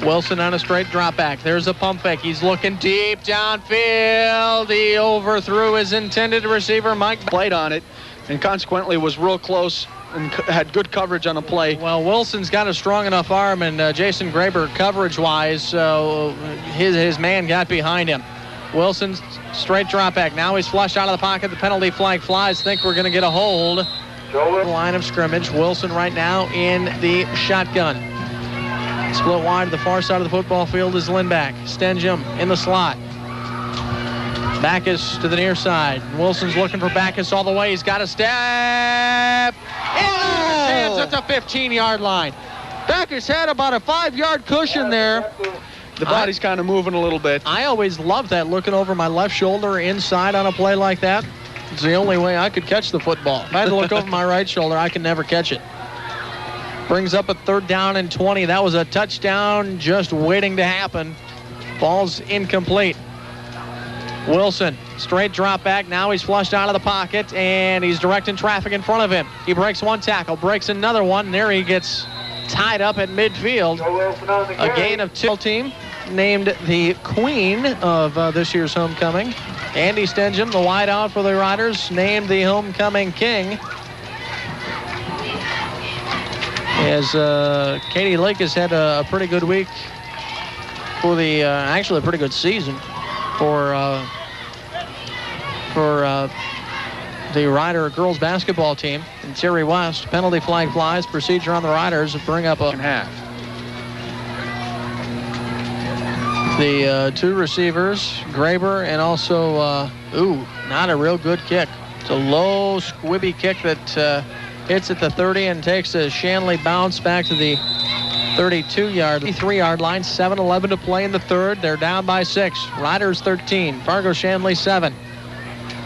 [SPEAKER 2] Wilson on a straight drop back. There's a pump fake. He's looking deep downfield. He overthrew his intended receiver. Mike
[SPEAKER 1] played on it, and consequently was real close and had good coverage on a play.
[SPEAKER 2] Well, Wilson's got a strong enough arm, and Jason Graber, coverage-wise, so his man got behind him. Wilson's straight drop back. Now he's flushed out of the pocket. The penalty flag flies. Think we're going to get a hold. Line of scrimmage. Wilson right now in the shotgun. Split wide to the far side of the football field is Lindback. Stenjum in the slot. Backus to the near side. Wilson's looking for Backus all the way. He's got a step. And at the 15-yard line. Backus had about a 5-yard cushion there.
[SPEAKER 1] The body's kind of moving a little bit.
[SPEAKER 2] I always love that, looking over my left shoulder inside on a play like that. It's the only way I could catch the football. If I had to look over my right shoulder, I could never catch it. Brings up a 3rd down and 20. That was a touchdown just waiting to happen. Ball's incomplete. Wilson, straight drop back. Now he's flushed out of the pocket, and he's directing traffic in front of him. He breaks one tackle, breaks another one, and there he gets tied up at midfield. A gain of 2. Team named the Queen of this year's homecoming. Andy Stenjum, the wideout for the Riders, named the homecoming king. As Katie Lake has had a pretty good week for the, actually a pretty good season for the Rider girls basketball team. And Terry West, penalty flag flies, procedure on the Riders to bring up a half. The 2 receivers, Graber and also, not a real good kick. It's a low, squibby kick that hits at the 30 and takes a Shanley bounce back to the 32-yard, 3-yard line. 7:11 to play in the 3rd. They're down by 6. Riders 13, Fargo Shanley 7.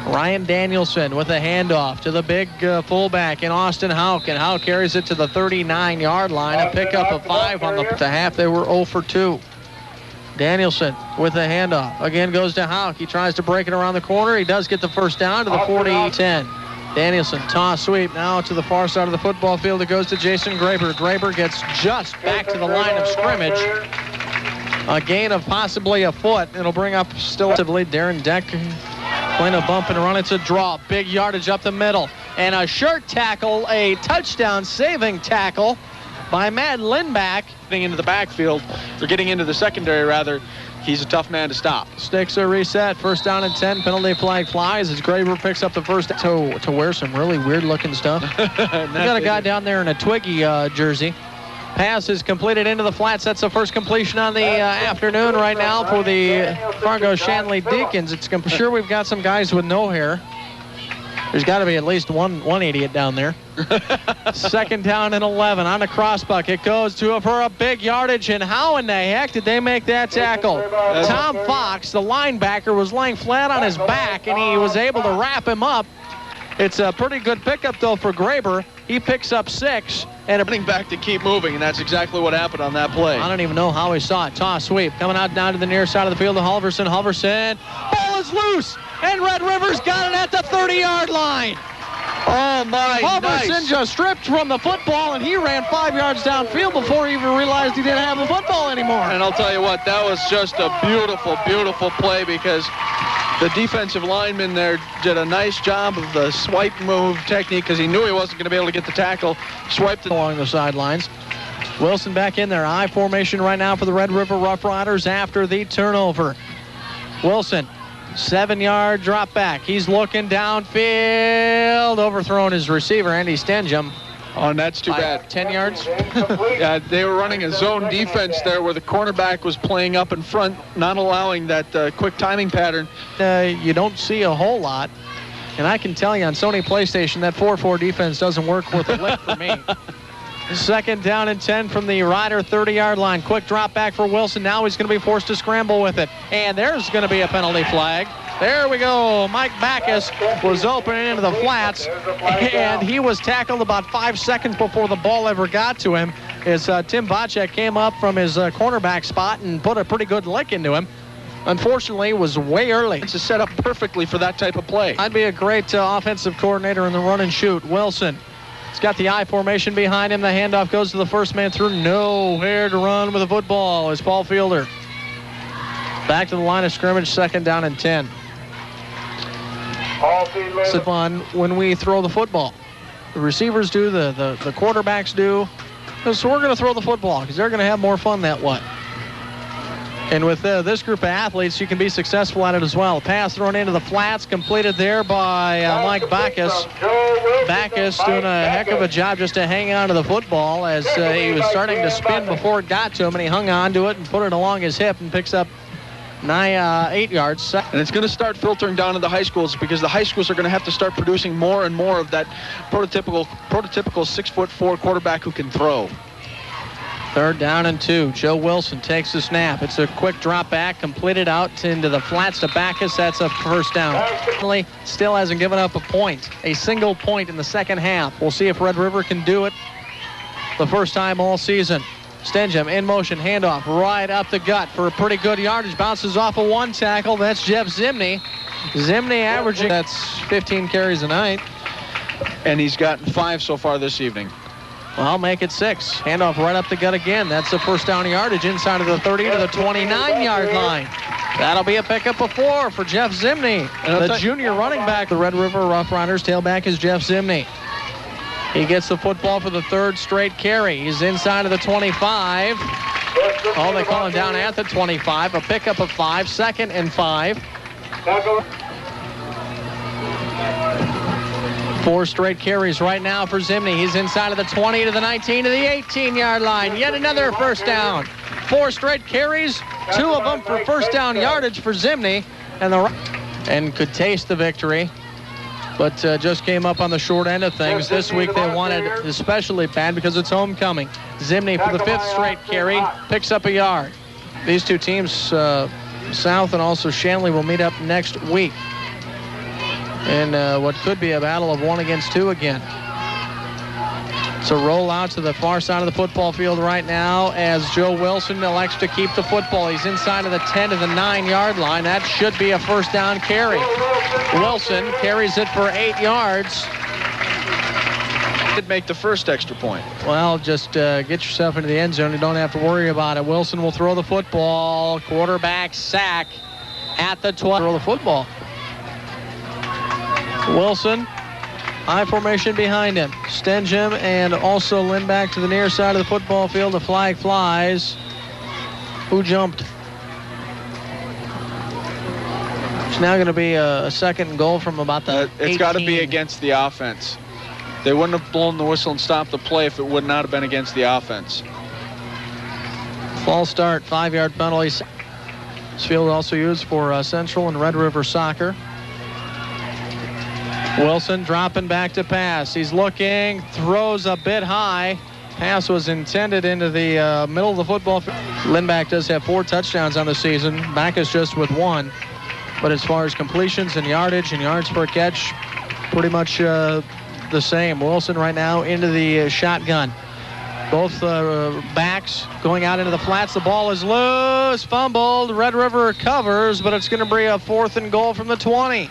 [SPEAKER 2] Ryan Danielson with a handoff to the big fullback in Austin Houck, and Houck carries it to the 39-yard line. A pickup of 5 on the half. They were 0 for 2. Danielson with a handoff. Again goes to Houck. He tries to break it around the corner. He does get the first down to the 40-10. Danielson, toss sweep now to the far side of the football field. It goes to Jason Graber. Graber gets just back to the line of scrimmage. A gain of possibly a foot. It'll bring up still Darren Deck playing a bump and run. It's a draw. Big yardage up the middle. And a short tackle, a touchdown saving tackle by Matt Lindback.
[SPEAKER 1] Getting into the backfield, or getting into the secondary rather. He's a tough man to stop.
[SPEAKER 2] Sticks are reset. First down and 10. Penalty flag flies as Graber picks up the first to wear some really weird looking stuff. We got a guy down there in a Twiggy jersey. Pass is completed into the flats. That's the first completion on the afternoon right now for the Fargo Shanley Deacons. I'm sure we've got some guys with no hair. There's got to be at least one idiot down there. 2nd down and 11 on the crossbuck. It goes for a big yardage, and how in the heck did they make that tackle? Tom Fox, the linebacker, was laying flat on his back, and he was able to wrap him up. It's a pretty good pickup, though, for Graber. He picks up 6.
[SPEAKER 1] And running back to keep moving, and that's exactly what happened on that play.
[SPEAKER 2] I don't even know how he saw it. Toss sweep coming out down to the near side of the field to Halverson. Halverson, ball is loose, and Red River's got it at the 30-yard line.
[SPEAKER 1] Oh, my,
[SPEAKER 2] Hubbardson
[SPEAKER 1] nice.
[SPEAKER 2] just stripped from the football, and he ran 5 yards downfield before he even realized he didn't have the football anymore.
[SPEAKER 1] And I'll tell you what, that was just a beautiful, beautiful play because the defensive lineman there did a nice job of the swipe move technique because he knew he wasn't going to be able to get the tackle. Swiped it
[SPEAKER 2] along the sidelines. Wilson back in there. I formation right now for the Red River Rough Riders after the turnover. Wilson, 7-yard drop back. He's looking downfield. Overthrown his receiver, Andy Stengham.
[SPEAKER 1] Oh, and that's too bad.
[SPEAKER 2] 10 yards.
[SPEAKER 1] Yeah, they were running a zone defense there where the cornerback was playing up in front, not allowing that quick timing pattern.
[SPEAKER 2] You don't see a whole lot. And I can tell you on Sony PlayStation that 4-4 defense doesn't work worth a lick for me. 2nd down and 10 from the Rider 30-yard line. Quick drop back for Wilson. Now he's going to be forced to scramble with it. And there's going to be a penalty flag. There we go. Mike Backus was opening into the flats, and he was tackled about 5 seconds before the ball ever got to him as Tim Bocek came up from his cornerback spot and put a pretty good lick into him. Unfortunately, it was way early.
[SPEAKER 1] It's set up perfectly for that type of play.
[SPEAKER 2] I'd be a great offensive coordinator in the run and shoot. Wilson. He's got the I formation behind him. The handoff goes to the first man through. Nowhere to run with the football is Paul Fielder. Back to the line of scrimmage, 2nd down and 10. It's fun when we throw the football. The receivers do, the quarterbacks do. So we're going to throw the football because they're going to have more fun that way. And with this group of athletes, you can be successful at it as well. Pass thrown into the flats, completed there by Mike Backus. Backus doing a heck of a job just to hang on to the football as he was starting to spin before it got to him, and he hung on to it and put it along his hip and picks up 8 yards.
[SPEAKER 1] And it's going to start filtering down to the high schools because the high schools are going to have to start producing more and more of that prototypical 6'4" quarterback who can throw.
[SPEAKER 2] 3rd down and 2. Joe Wilson takes the snap. It's a quick drop back, completed out into the flats to Backus. That's a 1st down. Still hasn't given up a point, a single point in the 2nd half. We'll see if Red River can do it the first time all season. Stengham in motion, handoff right up the gut for a pretty good yardage. Bounces off a 1 tackle. That's Jeff Zimney. Zimney averaging, that's 15 carries a night.
[SPEAKER 1] And he's gotten 5 so far this evening.
[SPEAKER 2] Well, I'll make it 6. Handoff right up the gut again. That's the 1st down yardage inside of the 30 to the 29-yard line. That'll be a pickup of 4 for Jeff Zimney, the junior running back. The Red River Rough Riders tailback is Jeff Zimney. He gets the football for the 3rd straight carry. He's inside of the 25. Oh, they call him down at the 25. A pickup of 5, 2nd and 5. 4 straight carries right now for Zimney. He's inside of the 20 to the 19 to the 18-yard line. Yet another 1st down. 4 straight carries, 2 of them for 1st down yardage for Zimney. And could taste the victory, but just came up on the short end of things. This week they wanted especially bad because it's homecoming. Zimney for the 5th straight carry, picks up a yard. These two teams, South and also Shanley, will meet up next week in what could be a battle of 1 against 2 again. So roll out to the far side of the football field right now as Joe Wilson elects to keep the football. He's inside of the 10 to the 9-yard line. That should be a 1st down carry. Wilson carries it for 8 yards.
[SPEAKER 1] Did make the 1st extra point.
[SPEAKER 2] Well, just get yourself into the end zone. You don't have to worry about it. Wilson will throw the football. Quarterback sack at the 12. Throw the football. Wilson, I formation behind him. Stengham and also Lindback to the near side of the football field. The flag flies. Who jumped? It's now going to be a 2nd and goal from about the
[SPEAKER 1] It's got to be against the offense. They wouldn't have blown the whistle and stopped the play if it would not have been against the offense.
[SPEAKER 2] False start, 5-yard penalty. This field also used for Central and Red River soccer. Wilson dropping back to pass. He's looking, throws a bit high. Pass was intended into the middle of the football field. Lindback does have 4 touchdowns on the season. Backus just with 1. But as far as completions and yardage and yards per catch, pretty much the same. Wilson right now into the shotgun. Both backs going out into the flats. The ball is loose. loose, fumbled. Red River covers, but it's going to be a 4th and goal from the 20.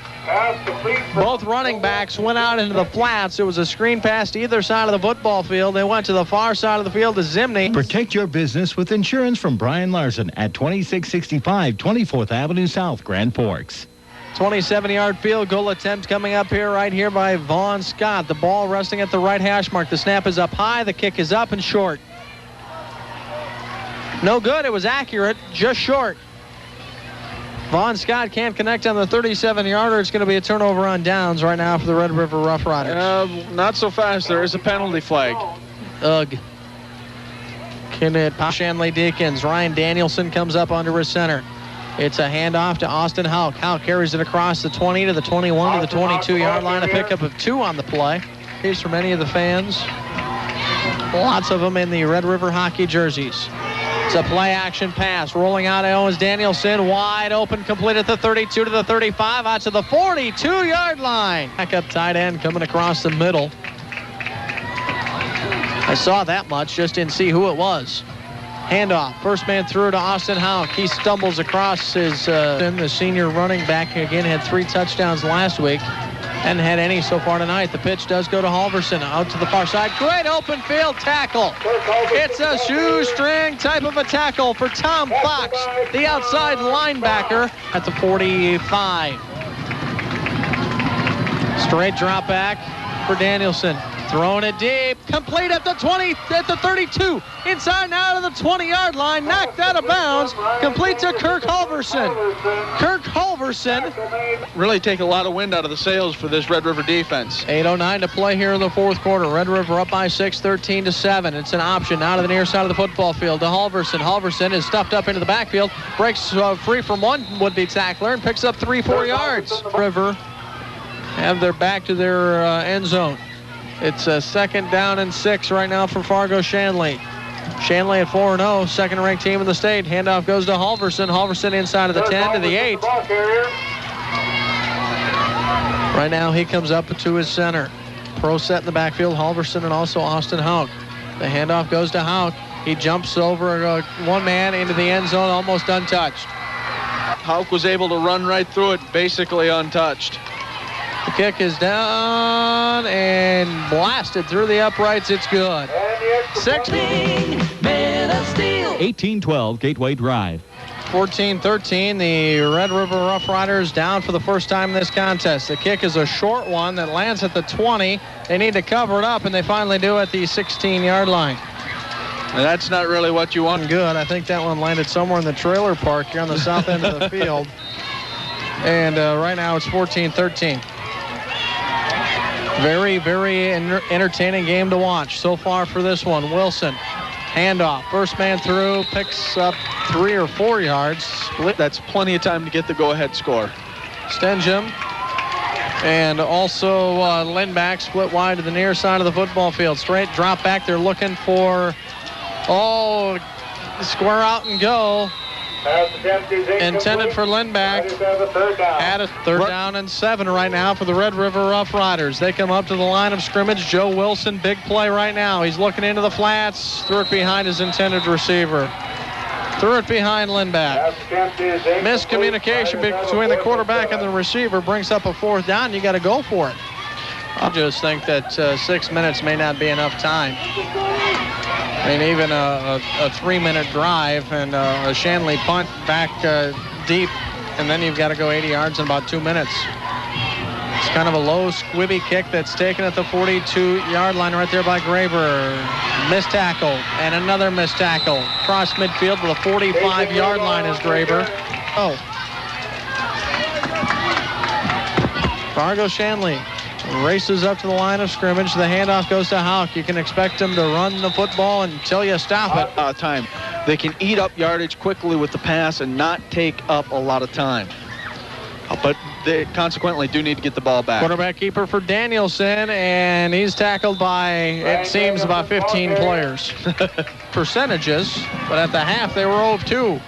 [SPEAKER 2] Both running backs went out into the flats. It was a screen pass to either side of the football field. They went to the far side of the field to Zimney.
[SPEAKER 10] Protect your business with insurance from Brian Larson at 2665 24th Avenue South, Grand Forks.
[SPEAKER 2] 27-yard field goal attempt coming up here, right here by Vaughn Scott. The ball resting at the right hash mark. The snap is up high. The kick is up and short. No good. It was accurate, just short. Vaughn Scott can't connect on the 37-yarder. It's going to be a turnover on downs right now for the Red River Rough Riders.
[SPEAKER 1] Not so fast. There is a penalty flag.
[SPEAKER 2] Ugh. Shanley Deacons. Ryan Danielson comes up under his center. It's a handoff to Austin Houck. Houck carries it across the 20 to the 21 to the 22-yard line. A pickup of 2 on the play. Here's from many of the fans. Lots of them in the Red River hockey jerseys. It's a play-action pass. Rolling out Owens Danielson. Wide open, complete at the 32 to the 35, out to the 42-yard line. Back up tight end coming across the middle. I saw that much, just didn't see who it was. Handoff. First man through to Austin Houck. He stumbles across his, the senior running back. Again, had 3 touchdowns last week. Hadn't had any so far tonight. The pitch does go to Halverson out to the far side. Great open field tackle. It's a shoestring type of a tackle for Tom Fox, the outside linebacker at the 45. Straight drop back for Danielson. Throwing it deep, complete at the 20, at the 32, inside and out of the 20-yard line, knocked out of bounds, complete to Kirk Halverson. Kirk Halverson.
[SPEAKER 1] Really take a lot of wind out of the sails for this Red River defense.
[SPEAKER 2] 8:09 to play here in the 4th quarter. Red River up by 6, 13-7. It's an option now to the near side of the football field to Halverson. Halverson is stuffed up into the backfield, breaks free from one would-be tackler and picks up 3-4 yards. River have their back to their end zone. It's a 2nd down and 6 right now for Fargo Shanley. Shanley at 4-0, second-ranked team in the state. Handoff goes to Halverson. Halverson inside of the 10 to the 8. Right now he comes up to his center. Pro set in the backfield, Halverson and also Austin Houck. The handoff goes to Houck. He jumps over one man into the end zone, almost untouched.
[SPEAKER 1] Houck was able to run right through it, basically untouched.
[SPEAKER 2] The kick is down and blasted through the uprights. It's good.
[SPEAKER 10] 1812 Gateway Drive.
[SPEAKER 2] 14-13. The Red River Rough Riders down for the first time in this contest. The kick is a short one that lands at the 20. They need to cover it up, and they finally do at the 16-yard line.
[SPEAKER 1] And that's not really what you want.
[SPEAKER 2] Good. I think that one landed somewhere in the trailer park here on the south end of the field. And right now it's 14-13. Very, very entertaining game to watch so far for this one. Wilson, handoff. First man through, picks up 3 or 4 yards.
[SPEAKER 1] That's plenty of time to get the go-ahead score.
[SPEAKER 2] Stenjum and also Lindback split wide to the near side of the football field. Straight drop back. They're looking for, square out and go. Intended for Lindback. At a 3rd down and 7 right now for the Red River Rough Riders. They come up to the line of scrimmage. Joe Wilson, big play right now. He's looking into the flats. Threw it behind his intended receiver. Threw it behind Lindback. Miscommunication between the quarterback and the receiver brings up a 4th down. You got to go for it. I just think that 6 minutes may not be enough time. I mean, even a 3-minute drive and a Shanley punt back deep, and then you've got to go 80 yards in about 2 minutes. It's kind of a low, squibby kick that's taken at the 42-yard line right there by Graber. Missed tackle, and another missed tackle. Cross midfield to the 45-yard line is Graber. Fargo Shanley races up to the line of scrimmage. The handoff goes to Houck. You can expect him to run the football until you stop it.
[SPEAKER 1] Time. They can eat up yardage quickly with the pass and not take up a lot of time. But they consequently do need to get the ball back.
[SPEAKER 2] Quarterback keeper for Danielson, and he's tackled by, it seems, about 15 players. Percentages, but at the half they were 0-2.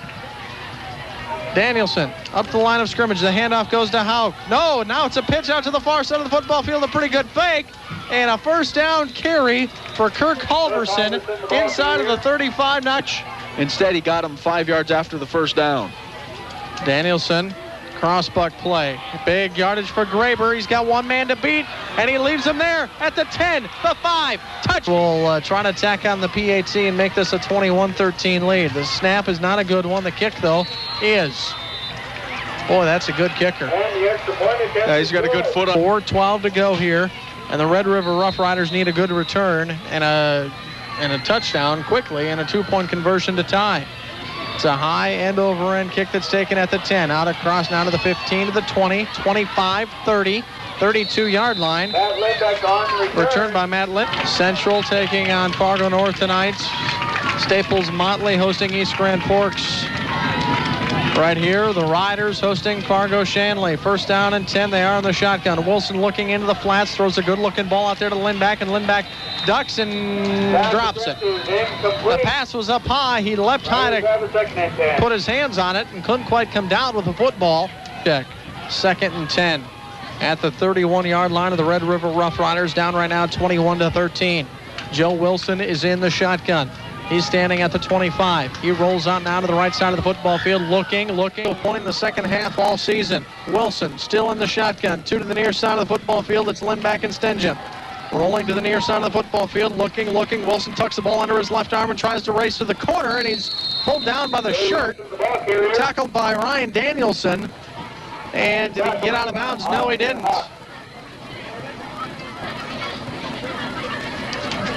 [SPEAKER 2] Danielson up the line of scrimmage. The handoff goes to Houck. No, now it's a pitch out to the far side of the football field. A pretty good fake. And a 1st down carry for Kirk Halverson inside of the 35.
[SPEAKER 1] Instead, he got him 5 yards after the first down.
[SPEAKER 2] Danielson, crossbuck play. Big yardage for Graber. He's got one man to beat, and he leaves him there at the 10, the 5. Touch. We'll try to tack on the PAT and make this a 21-13 lead. The snap is not a good one. The kick, though, is. Boy, that's a good kicker.
[SPEAKER 1] Yeah, he's got a good foot on.
[SPEAKER 2] 4:12 to go here, and the Red River Rough Riders need a good return and a touchdown quickly and a 2-point conversion to tie. It's a high end over end kick that's taken at the 10. Out across now to the 15, to the 20, 25, 30, 32-yard line. Returned by Matt Lind. Central taking on Fargo North tonight. Staples Motley hosting East Grand Forks. Right here, the Riders hosting Fargo Shanley. First down and 10. They are in the shotgun. Wilson looking into the flats, throws a good-looking ball out there to Lindback, and Lindback ducks and drops it. The pass was up high. He leapt high to put his hands on it and couldn't quite come down with the football. Check. 2nd and 10 at the 31-yard line of the Red River Rough Riders, down right now 21-13. Joe Wilson is in the shotgun. He's standing at the 25. He rolls out now to the right side of the football field, looking, pointing the second half all season. Wilson still in the shotgun. 2 to the near side of the football field. It's Lindback and Stenjum. Rolling to the near side of the football field, looking. Wilson tucks the ball under his left arm and tries to race to the corner, and he's pulled down by the shirt. Tackled by Ryan Danielson. And did he get out of bounds? No, he didn't.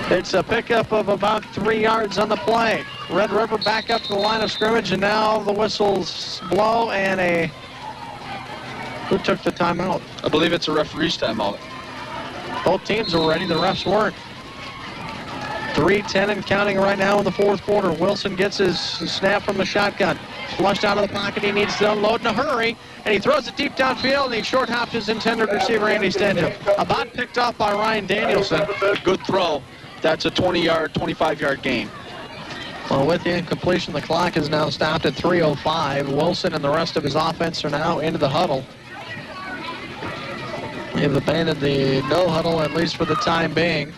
[SPEAKER 2] It's a pickup of about 3 yards on the play. Red River back up to the line of scrimmage, and now the whistles blow, and who took the timeout?
[SPEAKER 1] I believe it's a referee's timeout.
[SPEAKER 2] Both teams are ready. The refs weren't. 3:10 and counting right now in the fourth quarter. Wilson gets his snap from the shotgun. Flushed out of the pocket. He needs to unload in a hurry, and he throws it deep downfield, and he short-hopped his intended receiver, Andy Stenjum. About picked off by Ryan Danielson.
[SPEAKER 1] Good throw. That's a 20-yard, 25-yard gain.
[SPEAKER 2] Well, with the incompletion, the clock is now stopped at 3:05. Wilson and the rest of his offense are now into the huddle. They've abandoned the no huddle, at least for the time being.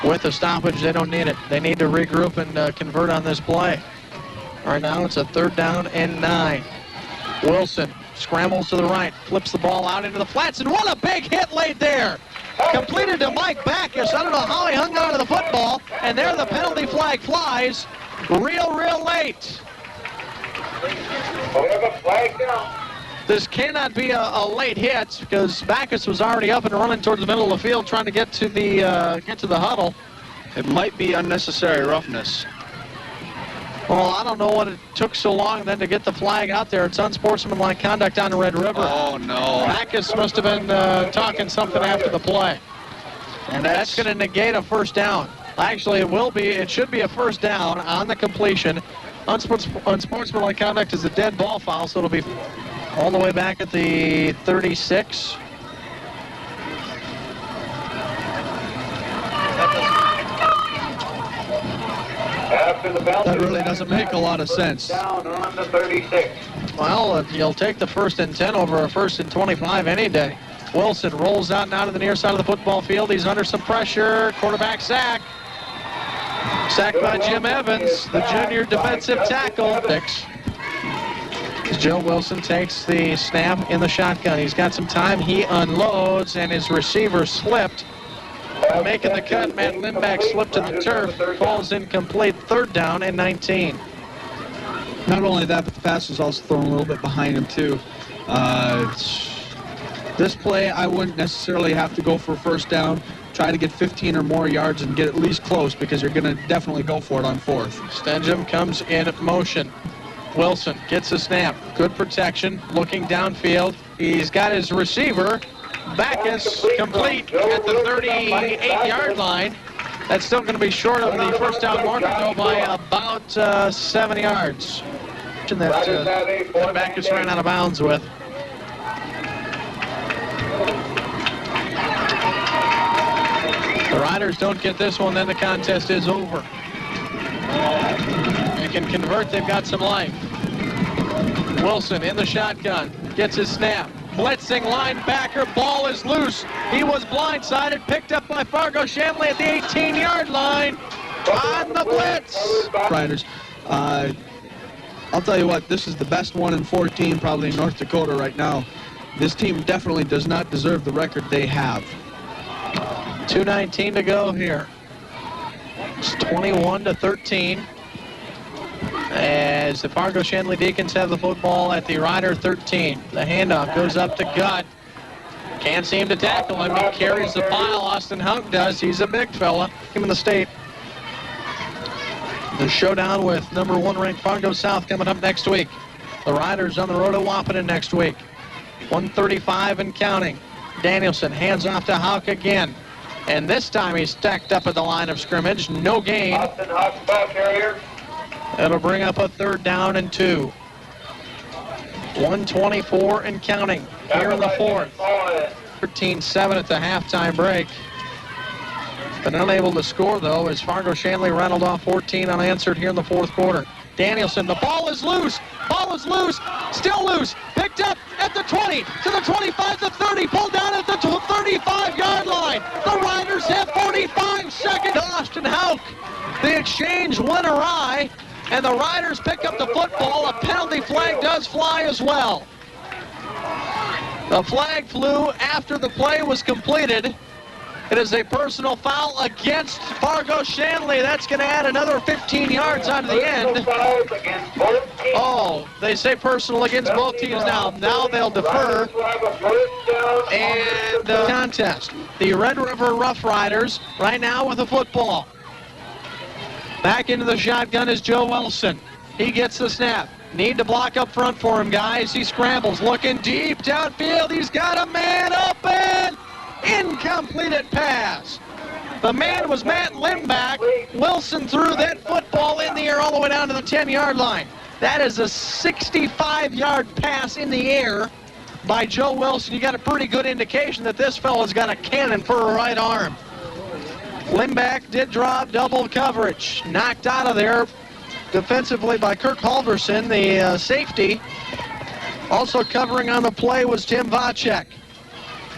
[SPEAKER 2] With the stoppage, they don't need it. They need to regroup and convert on this play. Right now, it's a 3rd down and 9. Wilson scrambles to the right, flips the ball out into the flats, and what a big hit laid there. Completed to Mike Backus. I don't know how he hung on to the football, and there the penalty flag flies real late. This cannot be a late hit because Backus was already up and running towards the middle of the field trying to get to the huddle.
[SPEAKER 1] It might be unnecessary roughness.
[SPEAKER 2] Well, I don't know what it took so long then to get the flag out there. It's unsportsmanlike conduct on the Red River.
[SPEAKER 1] Oh, no.
[SPEAKER 2] Backus must have been talking something after the play. And that's going to negate a first down. Actually, it should be a first down on the completion. Unsportsmanlike conduct is a dead ball foul, so it'll be all the way back at the 36.
[SPEAKER 1] That really doesn't make a lot of sense.
[SPEAKER 3] Down on the 36.
[SPEAKER 2] Well, you'll take the 1st and 10 over a 1st and 25 any day. Wilson rolls out now to the near side of the football field. He's under some pressure. Quarterback sack. Sacked by Jim Evans, the junior defensive tackle. Joe Wilson takes the snap in the shotgun. He's got some time. He unloads, and his receiver slipped. Making the cut, Matt Lindback slipped to the turf. Falls incomplete. 3rd down and 19.
[SPEAKER 1] Not only that, but the pass was also thrown a little bit behind him, too. This play, I wouldn't necessarily have to go for a first down. Try to get 15 or more yards and get at least close because you're going to definitely go for it on 4th.
[SPEAKER 2] Stenjum comes in motion. Wilson gets a snap. Good protection. Looking downfield. He's got his receiver. Backus complete at the 38-yard line. That's still going to be short of the first down marker, though, by about 7 yards. That Backus ran out of bounds with. The Riders don't get this one, then the contest is over. They can convert, they've got some life. Wilson in the shotgun, gets his snap. Blitzing linebacker, ball is loose. He was blindsided, picked up by Fargo Shanley at the 18-yard line. On the blitz.
[SPEAKER 1] Riders. I'll tell you what, this is the best 1-14 probably in North Dakota right now. This team definitely does not deserve the record they have.
[SPEAKER 2] 2:19 to go here. It's 21-13. As the Fargo Shanley Deacons have the football at the Rider 13. The handoff goes up to Gutt. Can't seem to tackle him. He carries the pile. Austin Hunk does. He's a big fella. Him in the state. The showdown with number 1 ranked Fargo South coming up next week. The Riders on the road to Wahpeton next week. 1:35 and counting. Danielson hands off to Houck again. And this time he's stacked up at the line of scrimmage. No gain.
[SPEAKER 3] Austin Houck, ball carrier.
[SPEAKER 2] That'll bring up a 3rd down and 2. 1:24 and counting here in the 4th. 13-7 at the halftime break. Been unable to score, though, as Fargo Shanley rattled off 14 unanswered here in the 4th quarter. Danielson, the ball is loose. Ball is loose. Still loose. Picked up at the 20, to the 25, the 30. Pulled down at the 35-yard line. The Riders have 45 seconds. Austin Houck. The exchange went awry, and the Riders pick up the football. A penalty flag does fly as well. The flag flew after the play was completed. It is a personal foul against Fargo Shanley. That's going to add another 15 yards onto the end. Oh, they say personal against both teams now. Now they'll defer. And contest. The Red River Rough Riders right now with the football. Back into the shotgun is Joe Wilson. He gets the snap. Need to block up front for him, guys. He scrambles, looking deep downfield. He's got a man open. Incompleted pass. The man was Matt Limback. Wilson threw that football in the air all the way down to the 10-yard line. That is a 65-yard pass in the air by Joe Wilson. You got a pretty good indication that this fella's got a cannon for a right arm. Limback did drop double coverage. Knocked out of there defensively by Kirk Halverson, the safety. Also covering on the play was Tim Vocek.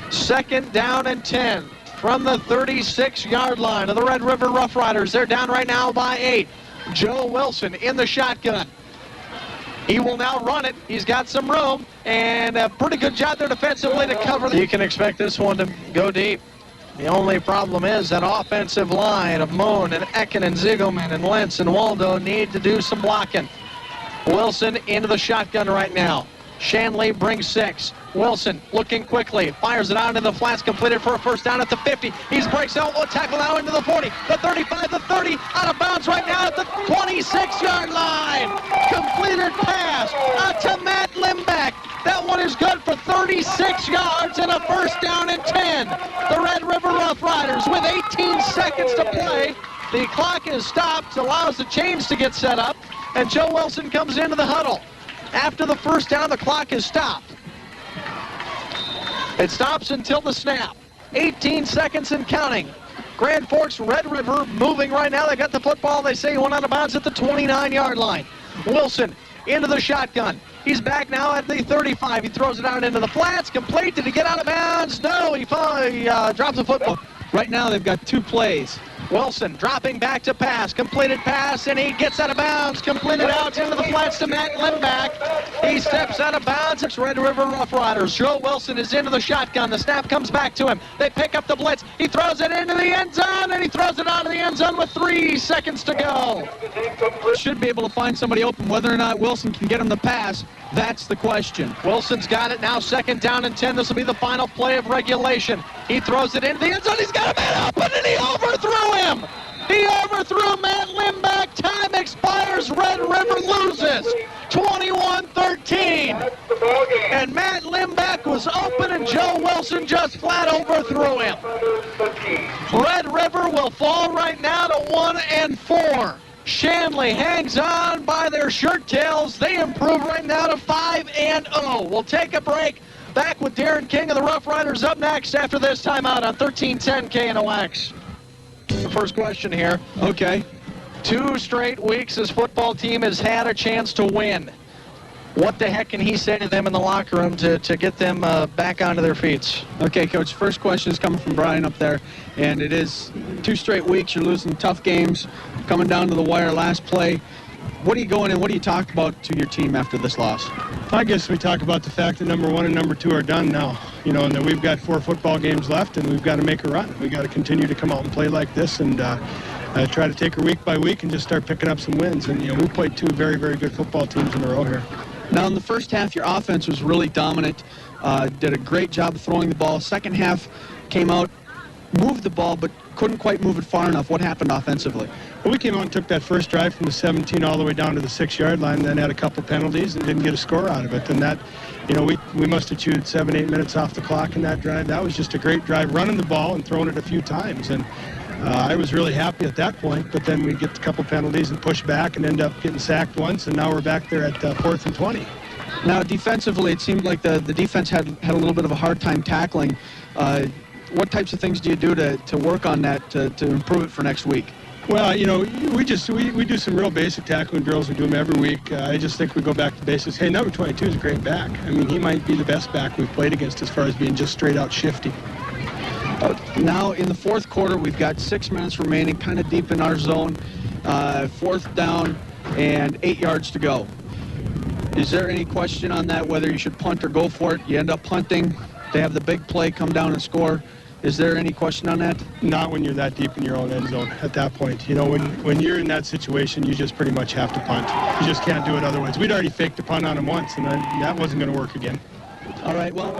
[SPEAKER 2] 2nd down and 10 from the 36-yard line of the Red River Rough Riders. They're down right now by 8. Joe Wilson in the shotgun. He will now run it. He's got some room, and a pretty good job there defensively to cover. You can expect this one to go deep. The only problem is that offensive line of Moon and Ecken and Ziegelman and Lentz and Waldo need to do some blocking. Wilson into the shotgun right now. Shanley brings 6. Wilson looking quickly, fires it out into the flats, completed for a 1st down at the 50. He breaks out, will tackle now into the 40, the 35, the 30, out of bounds right now at the 26-yard line. Completed pass out to Matt Limback. That one is good for 36 yards and a 1st down and 10. The Red River Rough Riders with 18 seconds to play. The clock is stopped, allows the chains to get set up, and Joe Wilson comes into the huddle. After the 1st down, the clock is stopped. It stops until the snap. 18 seconds and counting. Grand Forks, Red River moving right now. They got the football. They say he went out of bounds at the 29-yard line. Wilson into the shotgun. He's back now at the 35. He throws it out into the flats. Complete. Did he get out of bounds? No, he drops the football.
[SPEAKER 1] Right now they've got 2 plays.
[SPEAKER 2] Wilson dropping back to pass. Completed pass, and he gets out of bounds. Completed out into the flats to Matt Limback. He steps out of bounds. It's Red River Rough Riders. Joe Wilson is into the shotgun. The snap comes back to him. They pick up the blitz. He throws it into the end zone, and he throws it out of the end zone with 3 seconds to go.
[SPEAKER 1] Should be able to find somebody open. Whether or not Wilson can get him the pass, that's the question.
[SPEAKER 2] Wilson's got it now. 2nd down and 10. This will be the final play of regulation. He throws it into the end zone. He's got a man open, and he overthrew him. He overthrew Matt Limback. Time expires. Red River loses 21-13. And Matt Limback was open, and Joe Wilson just flat overthrew him. Red River will fall right now to 1-4. Shanley hangs on by their shirt tails. They improve right now to 5-0. We'll take a break. Back with Darren King of the Rough Riders up next after this timeout on 1310 KNOX. The first question here.
[SPEAKER 1] Okay.
[SPEAKER 2] 2 straight weeks this football team has had a chance to win. What the heck can he say to them in the locker room to get them back onto their feet?
[SPEAKER 1] Okay, Coach, first question is coming from Brian up there, and it is 2 straight weeks. You're losing tough games, coming down to the wire last play. What are you going and what do you talk about to your team after this loss?
[SPEAKER 11] I guess we talk about the fact that number 1 and number 2 are done now, you know, and that we've got 4 football games left and we've got to make a run. We've got to continue to come out and play like this and try to take her week by week and just start picking up some wins. And, you know, we played 2 very, very good football teams in a row here.
[SPEAKER 1] Now, in the first half, your offense was really dominant, did a great job of throwing the ball. Second half came out, moved the ball, but couldn't quite move it far enough. What happened offensively?
[SPEAKER 11] Well, we came out and took that first drive from the 17 all the way down to the 6-yard line, then had a couple penalties and didn't get a score out of it. And that, you know, we must have chewed 7-8 minutes off the clock in that drive. That was just a great drive, running the ball and throwing it a few times. And I was really happy at that point, but then we get a couple penalties and push back and end up getting sacked once, and now we're back there at 4th and 20.
[SPEAKER 1] Now, defensively, it seemed like the defense had a little bit of a hard time tackling. What types of things do you do to work on that to improve it for next week?
[SPEAKER 11] Well, you know, we do some real basic tackling drills. We do them every week. I just think we go back to basics. Hey, number 22 is a great back. I mean, he might be the best back we've played against as far as being just straight out shifty.
[SPEAKER 1] Now, in the fourth quarter, we've got 6 minutes remaining, kind of deep in our zone. 4th down and 8 yards to go. Is there any question on that, whether you should punt or go for it? You end up punting. They have the big play, come down and score. Is there any question on that?
[SPEAKER 11] Not when you're that deep in your own end zone at that point. You know, when you're in that situation, you just pretty much have to punt. You just can't do it otherwise. We'd already faked a punt on him once, and that wasn't going to work again.
[SPEAKER 1] All right, well.